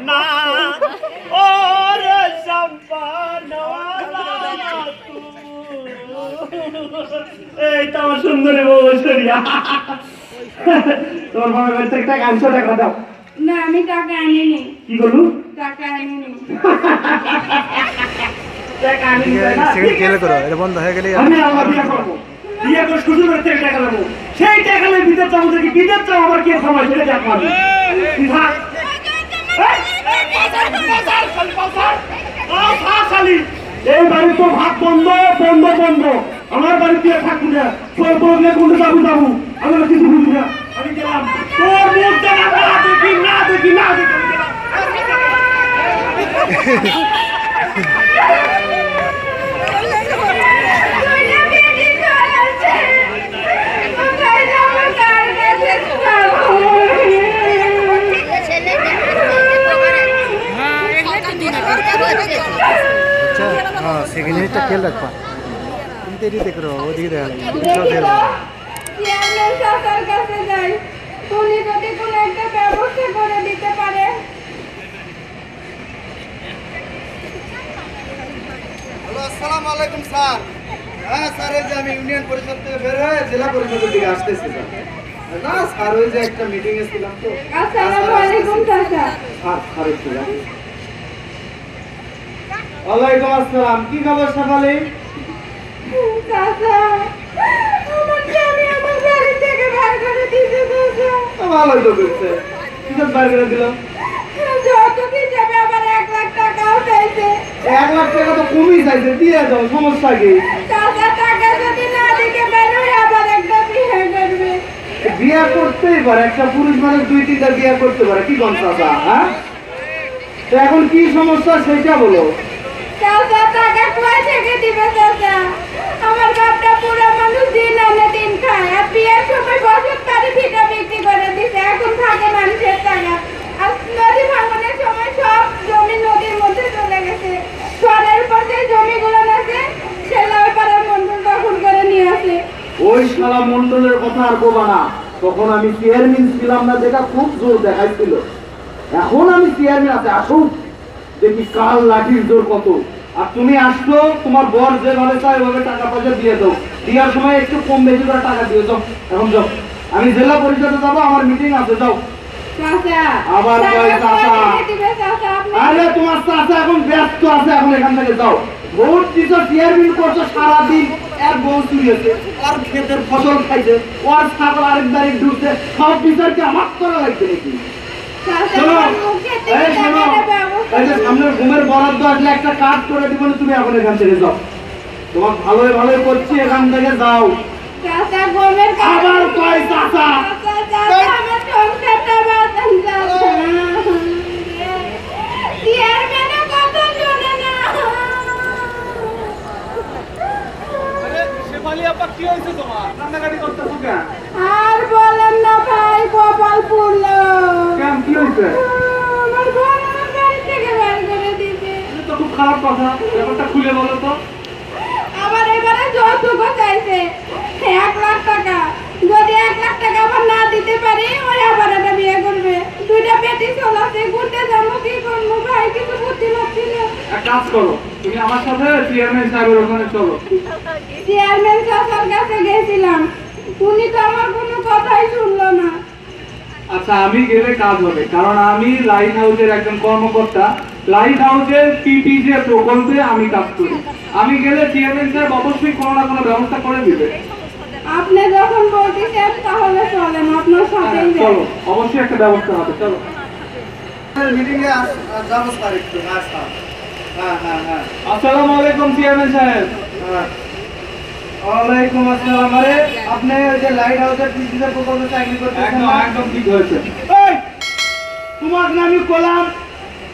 না ওরে এই তো আমার সুন্দরী বউ ঐশ্বরিয়া তোমার বাবার কাছ থেকে টাকা আনছো টাকা দাও না আমি টাকা আনিনি কি বলু টাকা আনিনি টাকা আনিনি সিগারেট খেলে করো এটা বন্ধ হয়ে গেলে আমি আমার বিয়ে করবো বিয়ে করে শ্বশুরের থেকে টাকা নেবো সেই টাকা নিয়ে বিদেশ যাবো দেখি বিদেশ যাবো আমার কি সময় সেটা দেখবো আমি এই বাড়ি তো ভাত বন্ধ বন্ধ বন্ধ আমার বাড়ি দিয়ে থাকবো না কোনটা যাবো যাবো আমি কিছু বুঝি না আমি গেলাম তোর মুখ দেখা দেখি না দেখি না দেখি সেকেন্ড হিটটা খেয়াল রাখবা তুমি তো এদিকে করো ওদিকে দেখা উনি যদি কোনো একটা ব্যবস্থা করে দিতে পারে হ্যালো আসসালামু আলাইকুম স্যার হ্যাঁ স্যার এই যে আমি ইউনিয়ন পরিষদ থেকে বের হয়ে জেলা পরিষদের দিকে আসতেছি স্যার না স্যার ওই যে একটা মিটিং এ ছিলাম তো আসসালামু আলাইকুম চাচা স্যার একটু ওয়ালাইকুম আসসালাম কি খবর সকালে চাচা আমার স্বামী আমার বাড়ি থেকে বের করে দিয়েছে চাচা ভালোই তো করছে কিসব বার করে দিল যৌতুক হিসাবে আবার 1 লাখ টাকাও চাইছে 1 লাখ টাকা তো কমই চাইছে দিয়ে দাও সমস্যা কি চাচা টাকা যদি না দিতে পারে আবার একটা বিয়ে করবে বিয়ে করতেই পারে একটা পুরুষ মানুষ 2-3টা বিয়ে করতে পারে কি কোন চাচা হ্যাঁ তো এখন কি সমস্যা সেটা বলো চাচা টাকা কই থেকে দিবে চাচা আমার বাপটা পুরো মানুষ দিন আনে দিন খায় আর বিয়ের সময় বছর তারি ভিটা বিক্রি করে দিছে এখন থাকে মানুষের টাকা আর নদী ভাঙনের সময় সব জমি নদীর মধ্যে চলে গেছে সরের উপর যে জমিগুলো আছে সেগুলো ওই পাড়ার মন্ডল দখল করে নিয়ে আসে ওই শালা মন্ডলের কথা আর বলবা না তখন আমি চেয়ারম্যান ছিলাম না যেটা খুব জোর দেখাইছিল এখন আমি চেয়ারম্যান আছে আসুক দেখি কাল লাঠির জোর কত আর তুমি আসছো তোমার বর যেভাবে চাই ওইভাবে টাকা পয়সা দিয়ে দাও দেওয়ার সময় একটু কম বেশি করে টাকা দিয়ে যাও এখন যাও আমি জেলা পরিষদে যাবো আমার মিটিং আছে যাও চাচা আবার কয় চাচা দিবে চাচা আপনি আরে তোমার চাচা এখন ব্যস্ত আছে এখন এখান থেকে যাও ভোট দিছো চেয়ারম্যান করছো সারাদিন এক বউ চুরিয়েছে আর ক্ষেতের ফসল খাইছে ওর ছাগল আরেক বাড়ি ঢুকছে সব বিচারকে আমার করা লাগবে নাকি শোনো এই শোনো এই যে সামনের ঘুমের বরাদ্দ আসলে একটা কাজ করে দিব তুমি এখন এখান থেকে যাও তোমার ভালোই ভালোই করছি এখান থেকে যাও চাচা গোমের আবার কয় চাচা চাচা আমার সংসারটা বাঁচান চাচা চেয়ারম্যানের কথা শোনে না শেফালি আপা কি হয়েছে তোমার কান্নাকাটি করতেছো কেন আর বলেন না ভাই কপাল পুরলো কেন কি হয়েছে আমার বোন আমার বাড়ি থেকে বের করে দিয়েছে এটা তো খুব খারাপ কথা ব্যাপারটা খুলে বলো তো আবার এবারে যৌতুকও চাইছে 1 লাখ টাকা যদি 1 লাখ টাকা আবার না দিতে পারি ওই আবার একটা বিয়ে করবে 2টা বেটি চলাতে ঘুরতে যাবো কি করবো ভাই কিছু বুদ্ধি লাগছে না এক কাজ করো তুমি আমার সাথে চেয়ারম্যান সাহেবের ওখানে চলো চেয়ারম্যান চাচার কাছে গেছিলাম উনি তো আমার কোনো কথাই শুনলো না আচ্ছা আমি গেলে কাজ হবে কারণ আমি লাইট হাউসের একজন কর্মকর্তা লাইট হাউসের পিপি যে প্রকল্পে আমি কাজ করি আমি গেলে চেয়ারম্যান সাহেব অবশ্যই কোনো না কোনো ব্যবস্থা করে দিবে আপনি যখন বলতেছেন তাহলে চলেন আপনার সাথেই যাই চলো অবশ্যই একটা ব্যবস্থা হবে চলো মিটিং এ যাবো স্যার একটু হ্যাঁ স্যার হ্যাঁ হ্যাঁ হ্যাঁ আসসালামু আলাইকুম চেয়ারম্যান সাহেব ওয়ালাইকুম আসসালাম আরে আপনি ওই যে লাইট হাউসের পিসিদের প্রকল্পে চাকরি করতেছেন একদম না? একদম ঠিক হয়েছে এই তোমার নামই কলাম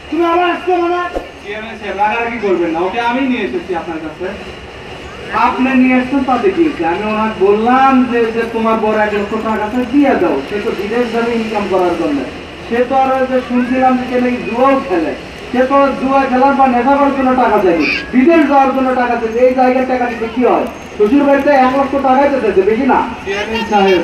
তুমি আবার আসছো না চেয়ারম্যান সাহেব রাগারাগি করবেন না ওকে আমি নিয়ে এসেছি আপনার কাছে আপনি নিয়ে আসছেন তাতে কি হয়েছে? আমি ওনাকে বললাম যে তোমার বড় 1 লক্ষ টাকা দিয়ে দাও সে তো বিদেশ যাবে ইনকাম করার জন্য সে তো আর ওই যে শুনছিলাম যে নাকি জুয়াও খেলে সে তো জুয়া খেলার বা নেশা করার জন্য টাকা চাইবে বিদেশ যাওয়ার জন্য টাকা চাইবে এই জায়গার টাকা দিতে কি হয় শ্বশুর বাড়িতে 1 লক্ষ টাকাই তো চাইছে বেশি না চেয়ারম্যান সাহেব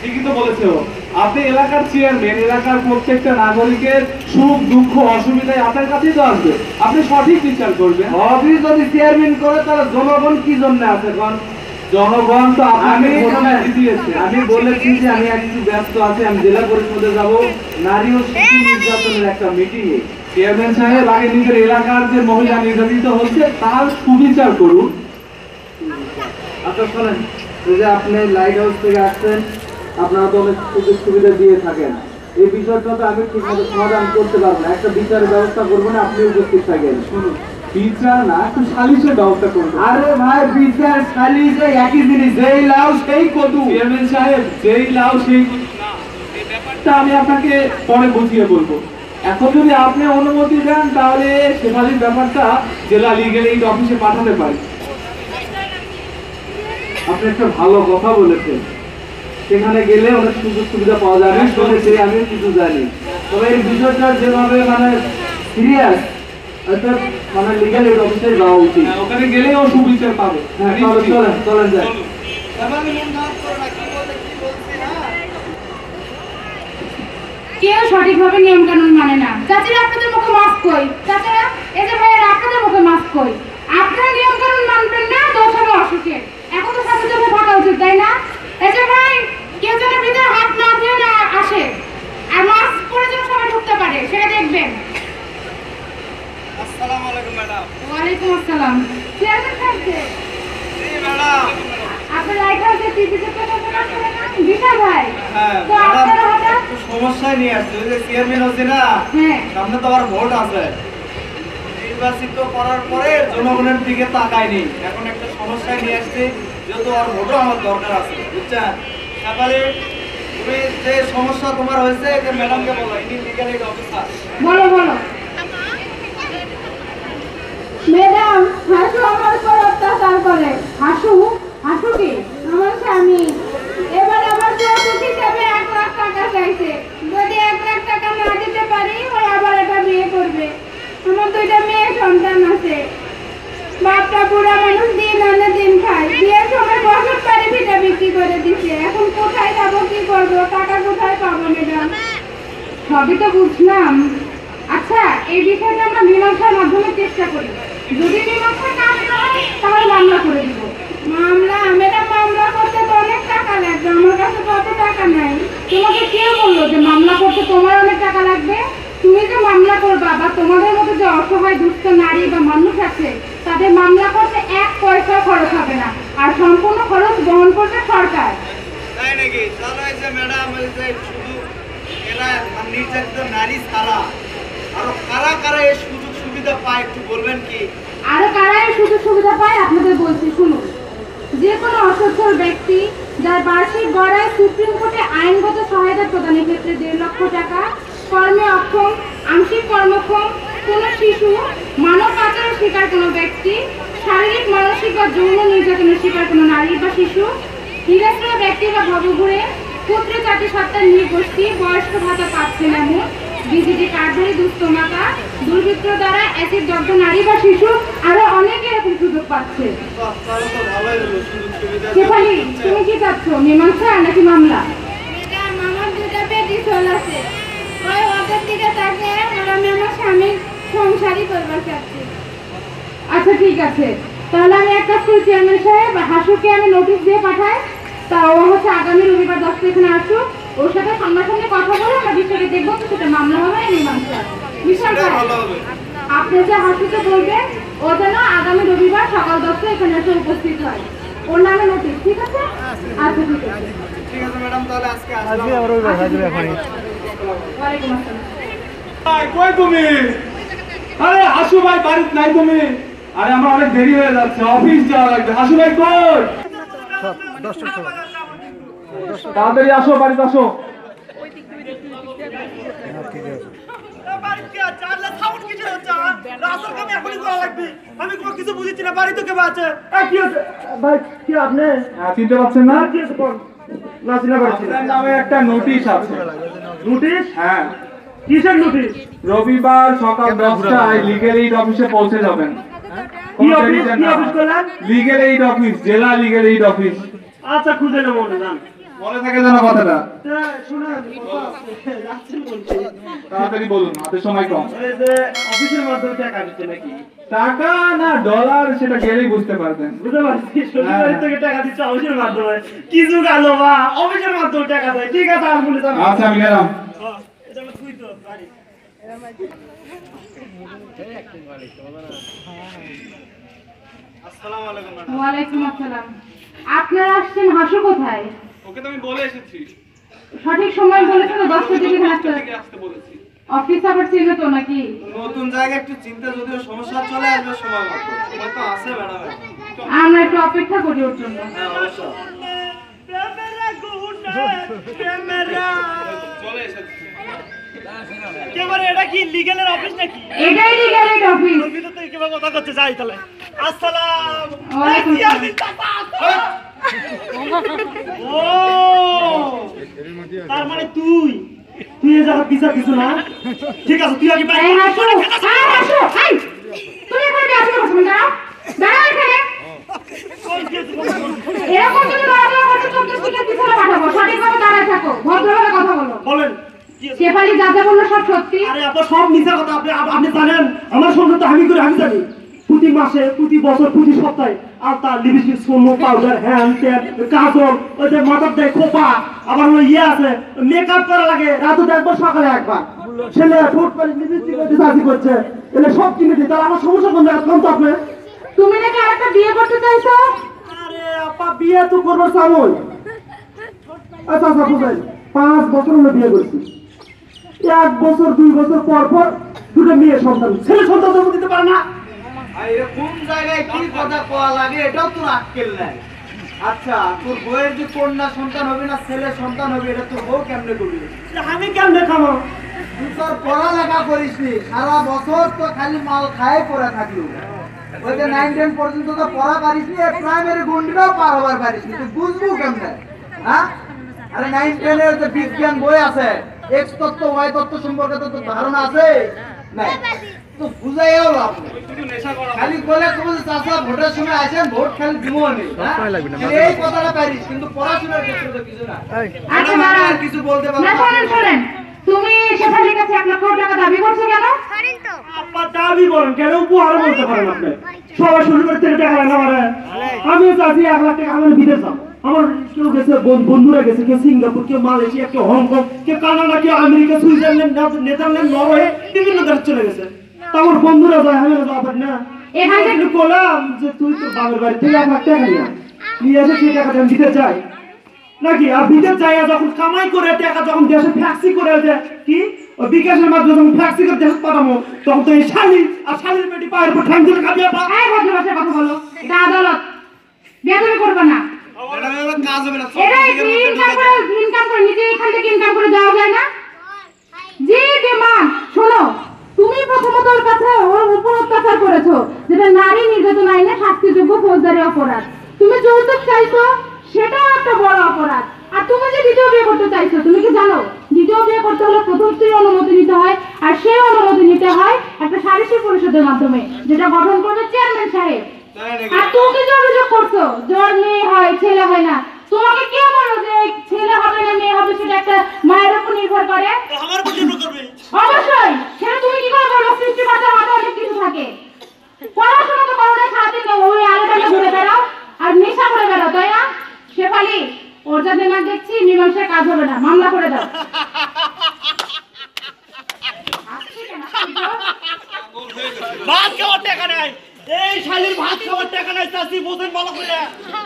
ঠিকই তো বলেছে ও আপনি এলাকার চেয়ারম্যান, এলাকার প্রত্যেকটা নাগরিকের সুখ দুঃখ অসুবিধায় আপনার কাছেই তো আসবে, আপনি সঠিক বিচার করবেন। সবই যদি চেয়ারম্যান করে তাহলে জনগণ কি জন্য আছে কোন? জনগণ তো আপনাকে ঘোষণা দিয়েছে। আমি বলেছি যে আমি একটু ব্যস্ত আছি, আমি জেলা পরিষদে যাব নারী ও শিশু নির্যাতনের একটা মিটিং এ। চেয়ারম্যান সাহেব আগে নিজের এলাকার যে মহিলা নির্যাতিত হচ্ছে তার সুবিচার করুন। আচ্ছা শোনেন, এই যে আপনি লাইট হাউস থেকে আসছেন, আপনারা তো অনেক সুযোগ সুবিধা দিয়ে থাকেন, এই বিষয়টা তো আমি ঠিক মতো সমাধান করতে পারবো না, একটা বিচারের ব্যবস্থা করবো না, আপনি উপস্থিত থাকেন। শুনুন, বিচার না, একটু সালিশের ব্যবস্থা করুন। আরে ভাই, বিচার সালিশ একই জিনিস, যেই লাউ সেই কদু। চেয়ারম্যান সাহেব, যেই লাউ সেই কদু না, এই ব্যাপারটা আমি আপনাকে পরে বুঝিয়ে বলবো। এখন যদি আপনি অনুমতি দেন তাহলে শেফালির ব্যাপারটা জেলা লিগ্যাল এইড অফিসে পাঠাতে পারি। আপনি একটা ভালো কথা বলেছেন, সেখানে গেলে অনেক সুযোগ সুবিধা পাওয়া যাবে, শুনেছি, আমিও কিছু জানি। তবে এই বিষয়টা যেভাবে মানে সিরিয়াস, অর্থাৎ মানে লিগ্যাল এইড অফিসে যাওয়া উচিত। হ্যাঁ, ওখানে গেলেও সুবিচার পাবে। হ্যাঁ, তাহলে চলেন চলেন যাই। কেউ সঠিকভাবে নিয়ম কানুন মানে না। চাচারা আপনাদের মুখে মাস্ক কই? চাচারা, এই যে ভাইয়েরা আপনাদের মুখে মাস্ক কই? আপনারা নিয়ম কানুন মানবেন না, দোষ হবে অসুখের। এখন তো সচেতন হয়ে থাকা উচিত, তাই না? এই যে ভাই, কেউ যেন ভিতরে হাত না দিয়ে না আসে, আর মাস্ক পরে যেন সবাই ঢুকতে পারে, সেটা দেখবেন। আসসালামু আলাইকুম ম্যাডাম। ওয়ালাইকুম আসসালাম। চেয়ারম্যান সাহেব, জি ম্যাডাম। আপনি লাইট হাউসে টিভিতে প্রচারণা করেন না? বিশাল ভাই, হ্যাঁ তো ম্যাডাম, আপনারা হঠাৎ? একটু সমস্যায় নিয়ে আসছে, ওই যে চেয়ারম্যান হচ্ছে না, হ্যাঁ, সামনে তো আবার ভোট আছে, নির্বাচিত করার পরে জনগণের দিকে তাকায়নি, এখন একটা সমস্যায় নিয়ে আসছে, যেহেতু আর ভোটও আমার দরকার আছে, বুঝছেন? সকালে তুমি যে সমস্যা তোমার হয়েছে, যে ম্যাডামকে বলো, ইনি লিগ্যাল এইড অফিসার। বলো বলো। ম্যাডাম, হাসু আমার উপর অত্যাচার করে। হাসু? হাসু কি? আমার স্বামী। এবার আমার যৌতুক হিসেবে 1 লাখ টাকা চাইছে। যদি 1 লাখ টাকা না দিতে পারি, ও আবার এটা বিয়ে করবে। আমার 2টা মেয়ে সন্তান আছে। বাপটা বুড়া মানুষ, দিন আনে দিন খায়। বিয়ের সময় বছর বাড়ি ভিটা বিক্রি করে দিছে। এখন কোথায় যাবো, কি করবো, টাকা কোথায় পাবো ম্যাডাম? সবই তো বুঝলাম। আচ্ছা, এই বিষয়টা আমরা মীমাংসার মাধ্যমে চেষ্টা করি। যদি মীমাংসা না হয় তাহলে মামলা করে দিব। মামলা? ম্যাডাম, মামলা করতে তো অনেক টাকা লাগবে, আমার কাছে তো অত টাকা নাই। তোমাকে কে বললো যে মামলা করতে তোমার অনেক টাকা লাগবে? তুমি যে মামলা করবা, বা তোমাদের মতো যে অসহায় দুস্থ নারী বা মানুষ আছে, তাদের মামলা করতে 1 পয়সা খরচ হবে না, আর সম্পূর্ণ খরচ বহন করবে সরকার। তাই নাকি? তাহলে এই যে ম্যাডাম, এই যে শুধু এরা নির্যাতিত নারী ছাড়া আরো কারা কারা এই সুযোগ সুবিধা পায়, একটু বলবেন কি? আরো কারা এই সুযোগ সুবিধা পায় আপনাদের বলছি, শুনুন। যে কোনো অসচ্ছল ব্যক্তি যার বার্ষিক গড় সুপ্রিম কোর্টে আইনগত সহায়তা প্রদানের ক্ষেত্রে 1.5 লক্ষ টাকা, কর্মে অক্ষম, আংশিক কর্মক্ষম কোনো শিশু, মানব পাচারের শিকার কোনো ব্যক্তি, শারীরিক, মানসিক বা যৌন নির্যাতনের শিকার কোনো নারী বা শিশু, নিরাশ্র ব্যক্তি বা ভবঘুরে, পুত্র জাতি সত্তার নৃগোষ্ঠী, বয়স্ক ভাতা পাচ্ছেন এমন, বিজিটি কার্ডধারী দুস্থ মাতা, দুর্বৃত্ত দ্বারা অ্যাসিড দগ্ধ নারী বা শিশু, আরো অনেকে এরকম সুযোগ পাচ্ছে। বাহ, তাহলে তো ভালোই হলো, সুযোগ সুবিধা শেফালি, তুমি কি চাচ্ছ, মীমাংসা নাকি মামলা? ম্যাডাম, আমার 2টা পেটি চল আছে, ওই ওদের দিকে তাকে আর আমি আমার স্বামীর সংসারই করবার চাচ্ছি। আচ্ছা ঠিক আছে, তাহলে আমি এক কাজ করি, চেয়ারম্যান সাহেব, হাসুকে আমি নোটিশ দিয়ে পাঠাই, তা ও হচ্ছে আগামী রবিবার 10 তারিখে আসুক, ওর সাথে সামনাসামনি কথা বলে আমরা বিষয়টা দেখবো, তো সেটা মামলা হবে না মীমাংসা। বিশাল সেটাই ভাই, ভালো হবে। আপনি যে হাসুকে বলবেন ও যেন আগামী রবিবার সকাল 10টায় এখানে এসে উপস্থিত হয়, ওর নামে নোটিশ, ঠিক আছে? আচ্ছা ঠিক আছে। ঠিক আছে ম্যাডাম, তাহলে আজকে আজকে আসলাম। আবার ওই বাসা যাবে এখনই। ওয়ালাইকুম আসসালাম। ভাই, কই তুমি? আরে হাসু ভাই বাড়িতে নাই তুমি? আরে আমার অনেক দেরি হয়ে যাচ্ছে, অফিস যাওয়া লাগবে। হাসু ভাই কই? সব 10টার সময়। তাড়াতাড়ি আসো, বাড়িতে আসো। হ্যাঁ, ঠিক আছে। আমি কোনো কিছু বুঝছি না, বাড়ি তো কেউ আছে? কি হচ্ছে ভাই? কি আপনি? হ্যাঁ, চিনতে পারছেন না? কি হচ্ছে বল? না চিনা পারছি না। আপনার নামে একটা নোটিশ আছে। নোটিশ? হ্যাঁ, কিসের নোটিশ? রবিবার সকাল 10টায় লিগ্যাল এইড অফিসে পৌঁছে যাবেন। কি অফিস? কি অফিস করলেন? লিগ্যাল এইড অফিস, জেলা লিগ্যাল এইড অফিস। আচ্ছা, খুঁজে নেবো না, জান। মনে থাকে যেন কথাটা। শুনুন, কথা আছে, যাচ্ছেন বলছি। তাড়াতাড়ি বলুন, হাতে সময় কম। ওই যে অফিসের মাধ্যমে টাকা দিচ্ছে নাকি? টাকা না ডলার সেটা গেলেই বুঝতে পারবেন। বুঝতে পারছি, শ্বশুরবাড়ি থেকে টাকা দিচ্ছে অফিসের মাধ্যমে। কিছু গেল বা অফিসের মাধ্যমে টাকা দেয়। ঠিক আছে, আর বলে যাবো। আচ্ছা আমি গেলাম। এটা আমার তুই তো বাড়ি। আসসালামু আলাইকুম ম্যাডাম। ওয়ালাইকুম আসসালাম। আপনারা আসছেন হাসু কোথায়? ওকে তো আমি বলে এসেছি। সঠিক সময় বলেছেন তো 10টা থেকে আসতে। থেকে আসতে বলেছি। অফিস আবার ছিল তো নাকি? নতুন জায়গায় একটু চিন্তা যদিও সমস্যা চলে আসবে সময় মতো। সময় তো আছে ম্যাডাম। আমরা একটু অপেক্ষা করি ওর জন্য। হ্যাঁ অবশ্যই। চলে এসেছি। একেবারে এটা কি লিগ্যালের অফিস নাকি? এটাই লিগ্যাল অফিস। ওর ভিতর থেকে কিভাবে কথা করতে যাই তাহলে? আসসালাম। ওয়ালাইকুম ও তার মানে তুই এই জায়গা বিচার কিছু না? ঠিক আছে, তুই আগে এই হাসু, এই হাসু, এই তুমি এখানে আসো বসুন না। দাঁড়াও এখানে। এরকম তুমি দাঁড়াও করতে চলতে থেকে পিছনে পাঠাবো। সঠিকভাবে দাঁড়ায় থাকো। ভদ্রভাবে কথা বলো। বলেন। শেফালি যা যা বললো সব সত্যি? আরে আপনার সব মিথ্যা কথা। আপনি জানেন আমার সংসার তো আমি করে আমি জানি। প্রতি মাসে, প্রতি বছর, প্রতি সপ্তাহে আর তার লিপস্টিক, সোনো, পাউডার, হ্যান্ড ট্যাপ, কাজল, ওই যে মাথার দেয় খোপা, আবার ওই ইয়ে আছে মেকআপ করা লাগে, রাতে একবার সকালে একবার। ছেলে ফুট করে লিপস্টিক করতে সাজি করছে, এলে সব কিনে দিই। তাহলে আমার সমস্যা কোন জায়গায়? কোন তো আপনি? তুমি নাকি আরেকটা বিয়ে করতে চাইছো? আরে আপা বিয়ে তো করবো সামল। আচ্ছা আচ্ছা বুঝাই, 5 বছর হলো বিয়ে করছি। 1 বছর 2 বছর পর পর দুটো মেয়ে সন্তান, ছেলে সন্তান জন্ম দিতে পারে না। আর এটা কোন জায়গায় কি কথা কোয়া লাগে এটাও তোর আক্কেল নাই। আচ্ছা তোর বউয়ের যে কন্যা সন্তান হবে না ছেলে সন্তান হবে এটা তোর বউ কেমনে করবি? আমি কেমনে খাবো? তুই তোর পড়ালেখা করিসনি, সারা বছর তো খালি মাল খায় পড়ে থাকলো। ওই যে 9-10 পর্যন্ত তো পড়া পারিসনি, প্রাইমারি গন্ডিটাও পার হবার পারিসনি, তুই বুঝবো কেমনে? হ্যাঁ, আরে 9-10 এর যে বিজ্ঞান বই আছে, এক্স তত্ত্ব ওয়াই তত্ত্ব সম্পর্কে তো তোর ধারণা আছে নাই? তো বুঝাইও লাভ নেই। খালি বলে তুমি চাষা ভোটের সময় আসেন, ভোট খালি দিবো নেই। এই কথাটা পারিস, কিন্তু পড়াশোনার ক্ষেত্রে তো কিছু না। আচ্ছা ম্যাডাম, আমি দাঁড়ান। আর কিছু বলতে পারবো না না। শোনেন শোনেন, তুমি শেফালির কাছে 1 লক্ষ টাকা দাবি করছো কেন? আপা দাবি বলেন কেন? উপহার বলতে পারেন আপনি। সবাই শুরু করে থেকে টাকা লাগে আমারে। আমি চাচ্ছি 1 লাখ টাকা আমার বিদেশ যাও। আমার কেউ গেছে, বন্ধুরা গেছে, কেউ সিঙ্গাপুর, কেউ মালয়েশিয়া, কেউ হংকং, কেউ কানাডা, কেউ আমেরিকা, সুইজারল্যান্ড, নেদারল্যান্ড, নরওয়ে, বিভিন্ন দেশে চলে গেছে। তা আমার বন্ধুরা যায়, আমি যাওয়া পারি না। এখান থেকে আমি বললাম যে তুই তো বাবার বাড়ি থেকে 1 লাখ টাকা নিয়ে এসে সেই টাকাটা আমি দিতে চাই নাকি? আর বিদেশ যাই যখন কামাই করে টাকা যখন দেশে ফ্যাক্সি করে যে কি ওই বিকাশের মাধ্যমে যখন ফ্যাক্সি করে দেশে পাঠাবো, তখন তো এই শালি আর শালির পেটি পায়ের উপর ঠ্যাং ধরে খাবি আপা। এই ভদ্র ভাষায় কথা বলো। এটা আদালত। বেয়াদবি করবে না। ম্যাডাম, এবার কাজ হবে না। এটা ইনকাম করে নিজে এখান থেকে ইনকাম করে যাওয়া যায় না? জি মা শোনো, তুমি প্রথমত ওর কাছে ওর উপর অত্যাচার করেছো, যেটা নারী নির্যাতন আইনে শাস্তিযোগ্য ফৌজদারি অপরাধ। তুমি যৌতুক চাইছো, সেটাও একটা বড় অপরাধ। আর তুমি যে দ্বিতীয় বিয়ে করতে চাইছো, তুমি কি জানো দ্বিতীয় বিয়ে করতে হলে প্রথম স্ত্রীর অনুমতি নিতে হয়, আর সেই অনুমতি নিতে হয় একটা সালিসি পরিষদের মাধ্যমে, যেটা গঠন করবে চেয়ারম্যান সাহেব। আর তুমি যে অভিযোগ করছো যার মেয়ে হয় ছেলে হয় না, তোমাকে কে বলো যে ছেলে হবে না মেয়ে হবে সেটা একটা মায়ের উপর নির্ভর করে? আমার উপর নির্ভর করবে অবশ্যই। সেটা তুমি কি করে বলো? সৃষ্টিকর্তার হাতে অনেক কিছু থাকে। পড়াশোনা তো করো না, সারাদিন ওই আলোটাকে ঘুরে বেড়াও আর নেশা করে বেড়াও, তাই না? শেফালি, ওর যা দিমাগ দেখছি মীমাংসার কাজ হবে না, মামলা করে দাও। ভাত খাওয়ার টাকা নাই, এই শালির ভাত খাওয়ার টাকা নাই। চাষি বোঝেন ভালো করে,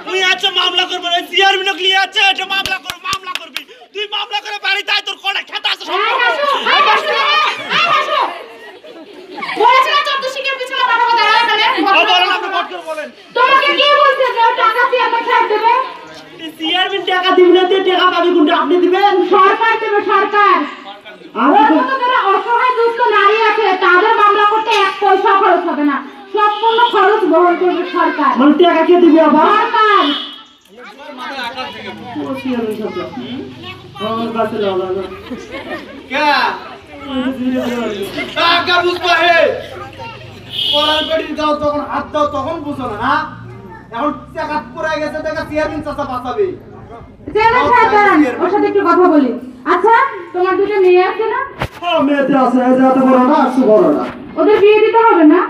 তুই আচ্ছা মামলা করবি, চেয়ারম্যান ক্লিয়ার আছে, এটা মামলা করবি। তুই মামলা করে বাড়ি তাই তোর কোটা খেতে আছে সব। এই হাসু, এই হাসু, এই হাসু। বলেছে না 14 শিকের পিছনে পাঠাবো, দাঁড়াও এখানে। বলেন, আপনি বট করে বলেন। তোমাকে কে বলছে যে ওর টাকা চেয়ারম্যান সাহেব দেবে? চেয়ারম্যান টাকা দিবেন না, টাকা পাবি কোনটা? আপনি দিবেন? সরকার দেবে, সরকার। ওর মতো যারা অসহায় দুস্থ নারী আছে তাদের মামলা করতে 1 পয়সা খরচ হবে না, সম্পূর্ণ খরচ বহন করবে সরকার। মানে টাকা কে দিবে আবার? সরকার। আমার কাছে লাগা না। কে টাকা বুঝবো হে? পড়ার পেটি দাও তখন হাত দাও তখন বুঝো না, না? এখন টাকা পুরা গেছে, টাকা চেয়ারম্যান চাচা বাঁচাবে। চেয়ারম্যান সাহেব দাঁড়ান, ওর সাথে একটু কথা বলি। আচ্ছা, তোমার দুটো মেয়ে আছে না? হ্যাঁ মেয়েতে আছে, এই যে এত বড় না একটু বড় না। ওদের বিয়ে দিতে হবে না?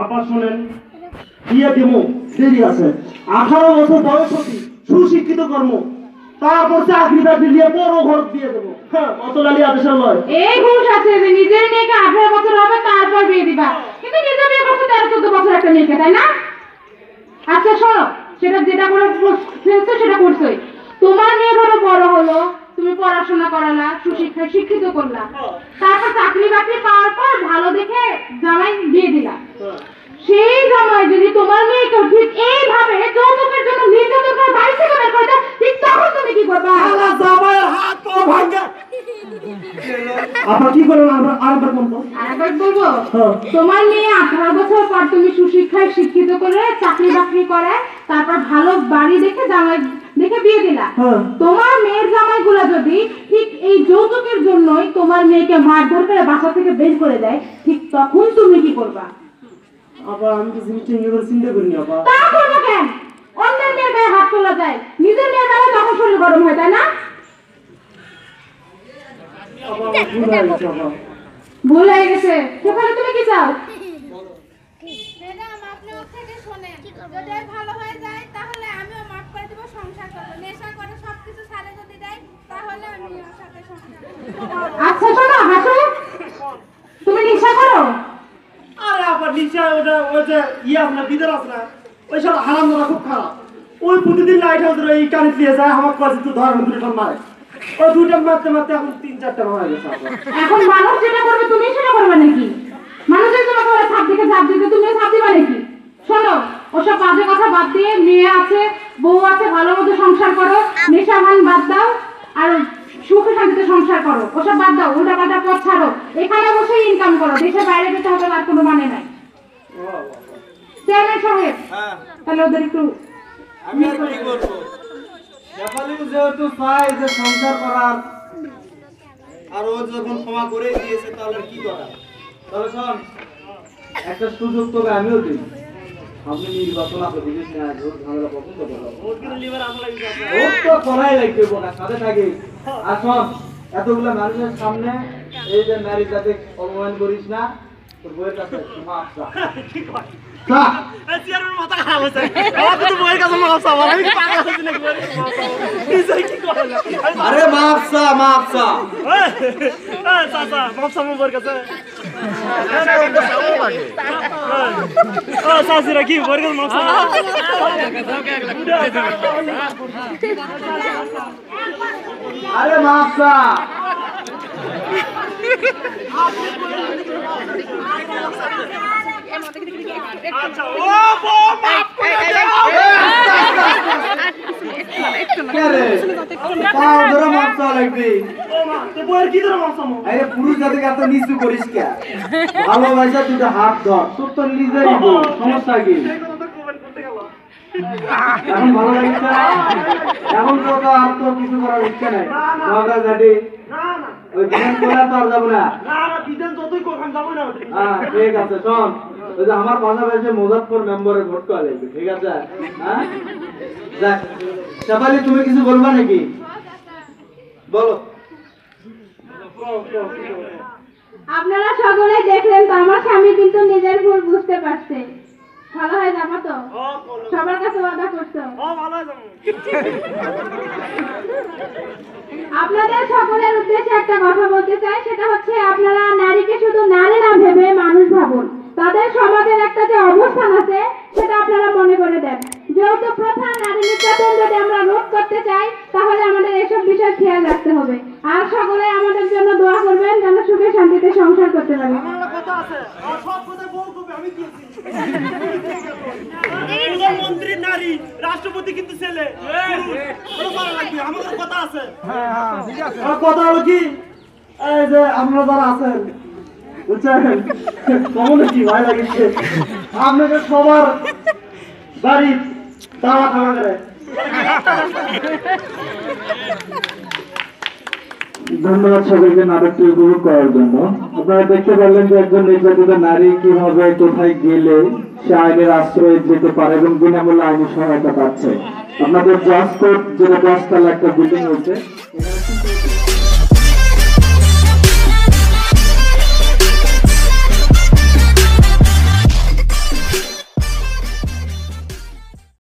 আপা শোনেন, বিয়ে দেবো দেরি আছে, 18 বছর বয়স অবধি সুশিক্ষিত কর্ম, তারপর চাকরি বাকরি দিয়ে বড় ঘর দিয়ে দেবো। হ্যাঁ অতলালি আদেশের নয়। এই ঘুষ আছে যে নিজের মেয়েকে 18 বছর হবে তারপর বিয়ে দিবা, কিন্তু নিজে বিয়ে করছো 13-14 বছর একটা মেয়েকে, তাই না? আচ্ছা শোনো, সেটা যেটা করে ফেলছো সেটা করছোই। তোমার মেয়ে ধরো বড় হলো, তুমি পড়াশোনা করালা, সুশিক্ষায় শিক্ষিত করলা, তারপর চাকরি বাকরি পাওয়ার পর ভালো দেখে জামাই বিয়ে দিলা। সেই জামাই যদি তোমার মেয়েকে ঠিক এইভাবে যৌতুকের জন্য নির্যাতন করে বাড়ি থেকে বের করে দেয়, ঠিক তখন তুমি কি করবা? আল্লাহ জামাইয়ের হাত পা ভাঙে। আপা কি করেন আরেকবার বলবো? আরেকবার বলবো, হ্যাঁ। তোমার মেয়ে 18 বছর পর তুমি সুশিক্ষায় শিক্ষিত করে চাকরি বাকরি করে তারপর ভালো বাড়ি দেখে জামাই দেখে বিয়ে দিলা। হ্যাঁ। তোমার মেয়ের জামাইগুলো যদি ঠিক এই যৌতুকের জন্যই তোমার মেয়েকে মারধর করে বাসা থেকে বের করে দেয়, ঠিক তখন তুমি কি করবা? আপা আমি কিছু চিন্তা করিনি আপা। তা করবো কেন? অন্যের মেয়ের গায়ে হাত তোলা যায়, নিজের মেয়ের গায়ে তখন শরীর গরম হয়, তাই না? আপা আমার ভুল হয়ে গেছে আপা। ভুল হয়ে গেছে, সেখানে তুমি কি চাও? ম্যাডাম আপনি ওর থেকে শোনেন, যদি আর ভালো হয়ে যায় তাহলে আমিও মাফ করে দিব, সংসার করব। নেশা করে সবকিছু ছাড়ে যদি দেয় তাহলে আমি ওর সাথে সংসার করব। আচ্ছা শোনো হাসু, তুমি নেশা করো? আরে আপা নিচে ওটা ওই যে আপনার বিদের আছে না, ওই সব হারাম দাদা খুব খারাপ। ওই প্রতিদিন লাইট হাউসের ওই কানে দিয়ে যায়, আমার কাছে তো ধরেন দুটো মারে, ওই দুটো মারতে মারতে এখন 3-4টা হয়ে গেছে আপা। এখন মানুষ যেটা করবে তুমি সেটা করবে নাকি? মানুষের তোমাকে ওরা ছাপ দিকে ছাপ দিতে তুমি ছাপ দিবা নাকি? শোনো, ওসব বাজে কথা বাদ দিয়ে মেয়ে আছে, বউ আছে, ভালো মতো সংসার করো, নেশা ভান বাদ দাও, আর সুখে শান্তিতে সংসার করো। ওসব বাদ দাও, উল্টা পাল্টা পথ ছাড়ো, এখানে বসে ইনকাম করো, দেশের বাইরে যেতে হবে আর কোনো মানে নাই। চেয়ারম্যান সাহেব, হ্যাঁ তাহলে ওদের একটু আমি আর কি বলবো, শেফালি যেহেতু চাই যে সংসার করার, আর ও যখন ক্ষমা করে দিয়েছে তাহলে কি করা। তবে শোন, একটা সুযোগ তোকে আমিও দিই, আপনি নির্বাচন করে দিস না, ভোট ঝামেলা পছন্দ করো, ভোট তো করাই লাগবে বোনা, সাথে থাকে। আর শোন, এতগুলো মানুষের সামনে এই যে নারী জাতি অপমান করিস না, তোর বইয়ের কাছে মাফ চা। আরে মাফ চা, মাফ চা। আরে মাফ চা। পুরুষ জাতিকে এত নিচু করিস কে? ভালোবাসা দুটো হাত ধর, তোর তো নিজেই বল, সমস্যা কি? এখন ভালো লাগছে, এখন তো আর তো কিছু করার ইচ্ছা নাই। ঝগড়া ঝাঁটি ওই বিধান করে তো আর যাবো না। হ্যাঁ ঠিক আছে, শোন, ওই যে আমার পাশাপাশি মুজাফফর মেম্বারের ভোট করা লাগবে, ঠিক আছে? হ্যাঁ দেখ শেফালি, তুমি কিছু বলবা নাকি? বলো। আপনারা সকলে দেখলেন তো, আমার স্বামী কিন্তু নিজের ভুল বুঝতে পারছে। ভালো হয়ে যাবো তো? সবার কাছে ওয়াদা করছো? আপনাদের সকলের উদ্দেশ্যে একটা কথা বলতে চাই, সেটা হচ্ছে আপনারা নারীকে শুধু নারী না ভেবে মানুষ ভাবুন। তাদের সমাজের একটা যে অবস্থান আছে সেটা আপনারা মনে করে দেন। যেহেতু প্রথা, নারী নির্যাতন যদি আমরা রোধ করতে চাই তাহলে আমাদের এসব বিষয় খেয়াল রাখতে হবে। আর সকলে আমাদের জন্য দোয়া করবেন যেন সুখে শান্তিতে সংসার করতে পারি। প্রধানমন্ত্রী নারী, রাষ্ট্রপতি কিন্তু ছেলে। আমাদের কথা আছে। কথা হলো কি, এই যে আপনারা যারা আছেন বুঝছেন, কমিউনিটি ভাই লাগিছে, আপনাদের সবার বাড়ি দাওয়াত আমাদের ধন্যবাদ সকলকে নাটকটি উপভোগ করার জন্য। আপনারা দেখতে পারলেন যে একজন নির্যাতিত নারী কিভাবে কোথায় গেলে সে আইনের আশ্রয়ে যেতে পারে এবং বিনামূল্যে আইনি সহায়তা পাচ্ছে। আপনাদের জাজ কোর্ট যেটা 10 তলা একটা বিল্ডিং হচ্ছে